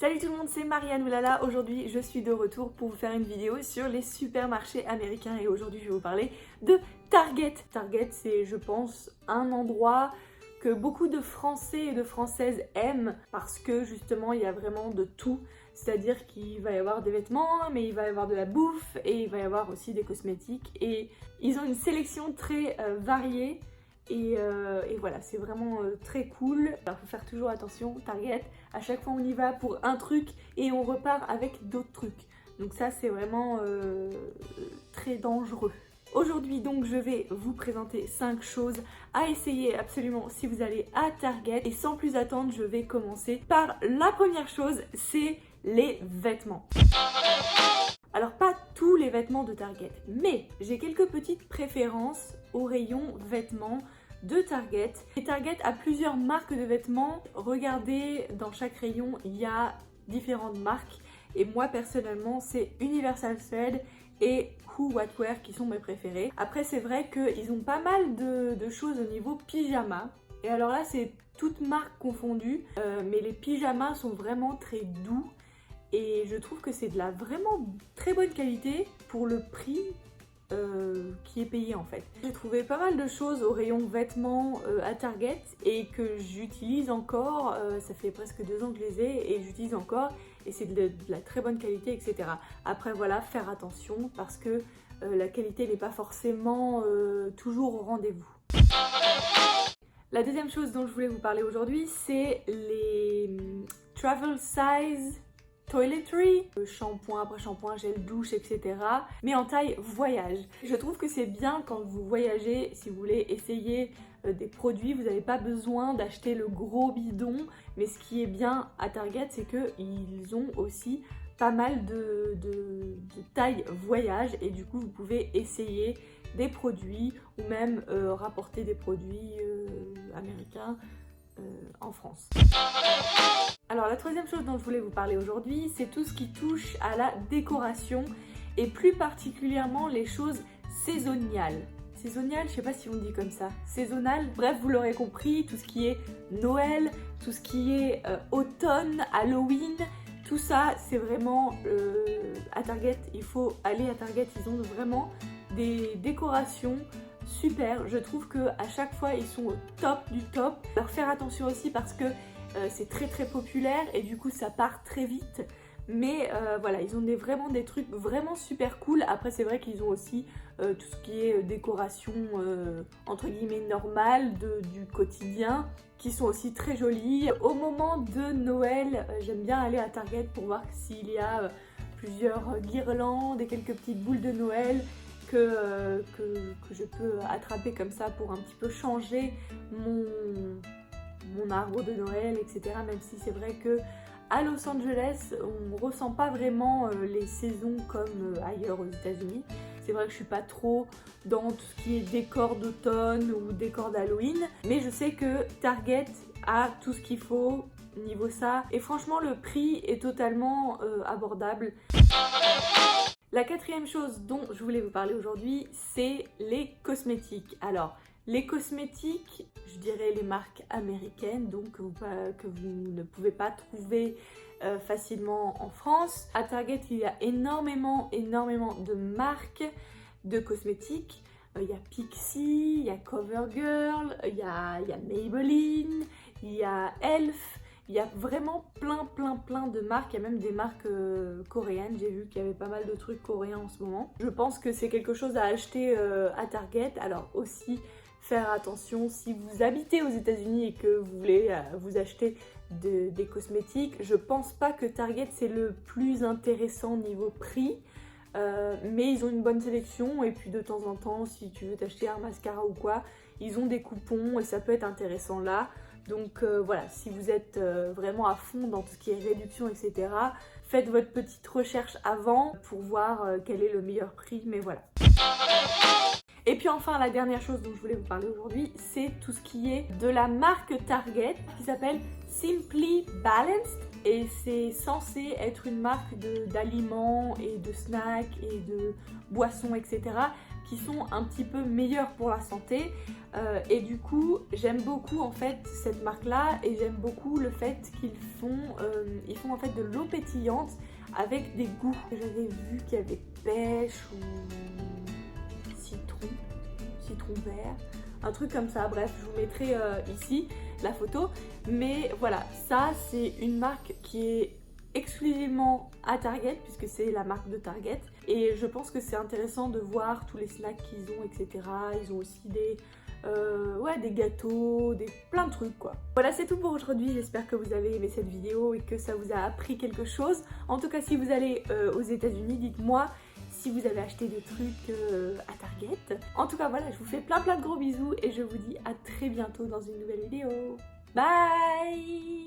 Salut tout le monde, c'est Marianne Oulala. Aujourd'hui je suis de retour pour vous faire une vidéo sur les supermarchés américains et aujourd'hui je vais vous parler de Target. Target, c'est je pense un endroit que beaucoup de Français et de Françaises aiment parce que justement il y a vraiment de tout. C'est-à-dire qu'il va y avoir des vêtements, mais il va y avoir de la bouffe et il va y avoir aussi des cosmétiques. Et ils ont une sélection très variée et voilà, c'est vraiment très cool. Il faut faire toujours attention, Target, à chaque fois on y va pour un truc et on repart avec d'autres trucs. Donc ça c'est vraiment très dangereux. Aujourd'hui donc je vais vous présenter 5 choses à essayer absolument si vous allez à Target. Et sans plus attendre, je vais commencer par la première chose, c'est les vêtements. Alors pas tous les vêtements de Target, mais j'ai quelques petites préférences au rayon vêtements de Target. Et Target a plusieurs marques de vêtements. Regardez, dans chaque rayon, il y a différentes marques. Et moi personnellement, c'est Universal Thread et Who What Wear qui sont mes préférés. Après, c'est vrai qu'ils ont pas mal de choses au niveau pyjama. Et alors là, c'est toutes marques confondues, mais les pyjamas sont vraiment très doux. Et je trouve que c'est de la vraiment très bonne qualité pour le prix qui est payé en fait. J'ai trouvé pas mal de choses au rayon vêtements à Target et que j'utilise encore. Ça fait presque 2 ans que je les ai et j'utilise encore et c'est de la très bonne qualité, etc. Après voilà, faire attention parce que la qualité n'est pas forcément toujours au rendez-vous. La deuxième chose dont je voulais vous parler aujourd'hui, c'est les travel size toiletry, shampoing après shampoing, gel douche, etc. mais en taille voyage. Je trouve que c'est bien quand vous voyagez, si vous voulez essayer des produits, vous n'avez pas besoin d'acheter le gros bidon, mais ce qui est bien à Target, c'est qu'ils ont aussi pas mal de taille voyage et du coup vous pouvez essayer des produits ou même rapporter des produits américains en France. Alors la troisième chose dont je voulais vous parler aujourd'hui, c'est tout ce qui touche à la décoration et plus particulièrement les choses saisonniales. Saisonnial, je sais pas si on dit comme ça. Saisonnal, bref, vous l'aurez compris, tout ce qui est Noël, tout ce qui est automne, Halloween, tout ça, c'est vraiment à Target. Il faut aller à Target, ils ont vraiment des décorations super. Je trouve que à chaque fois, ils sont au top du top. Alors faire attention aussi parce que c'est très très populaire et du coup ça part très vite. Mais voilà, ils ont vraiment des trucs vraiment super cool. Après c'est vrai qu'ils ont aussi tout ce qui est décoration entre guillemets normale du quotidien qui sont aussi très jolies. Au moment de Noël, j'aime bien aller à Target pour voir s'il y a plusieurs guirlandes et quelques petites boules de Noël que je peux attraper comme ça pour un petit peu changer mon arbre de Noël, etc. Même si c'est vrai que à Los Angeles, on ressent pas vraiment les saisons comme ailleurs aux États-Unis. C'est vrai que je suis pas trop dans tout ce qui est décor d'automne ou décor d'Halloween, mais je sais que Target a tout ce qu'il faut niveau ça. Et franchement, le prix est totalement abordable. La quatrième chose dont je voulais vous parler aujourd'hui, c'est les cosmétiques. Alors, les cosmétiques, je dirais les marques américaines, donc que vous ne pouvez pas trouver facilement en France. À Target, il y a énormément de marques de cosmétiques. Il y a Pixi, il y a CoverGirl, il y a Maybelline, il y a Elf. Il y a vraiment plein de marques, il y a même des marques coréennes, j'ai vu qu'il y avait pas mal de trucs coréens en ce moment. Je pense que c'est quelque chose à acheter à Target, alors aussi faire attention si vous habitez aux États-Unis et que vous voulez vous acheter des cosmétiques. Je pense pas que Target c'est le plus intéressant niveau prix, mais ils ont une bonne sélection et puis de temps en temps si tu veux t'acheter un mascara ou quoi, ils ont des coupons et ça peut être intéressant là. Donc voilà, si vous êtes vraiment à fond dans tout ce qui est réduction, etc., faites votre petite recherche avant pour voir quel est le meilleur prix, mais voilà. Et puis enfin, la dernière chose dont je voulais vous parler aujourd'hui, c'est tout ce qui est de la marque Target qui s'appelle Simply Balanced. Et c'est censé être une marque d'aliments et de snacks et de boissons, etc., qui sont un petit peu meilleurs pour la santé. Et du coup, j'aime beaucoup en fait cette marque-là et j'aime beaucoup le fait qu'ils font en fait de l'eau pétillante avec des goûts. J'avais vu qu'il y avait pêche ou citron vert, un truc comme ça. Bref, je vous mettrai ici la photo. Mais voilà, ça c'est une marque qui est exclusivement à Target puisque c'est la marque de Target et je pense que c'est intéressant de voir tous les snacks qu'ils ont, etc. Ils ont aussi des gâteaux, plein de trucs quoi. Voilà, c'est tout pour aujourd'hui, j'espère que vous avez aimé cette vidéo et que ça vous a appris quelque chose. En tout cas, si vous allez aux États-Unis, dites-moi si vous avez acheté des trucs à Target. En tout cas, voilà, je vous fais plein de gros bisous et je vous dis à très bientôt dans une nouvelle vidéo. Bye!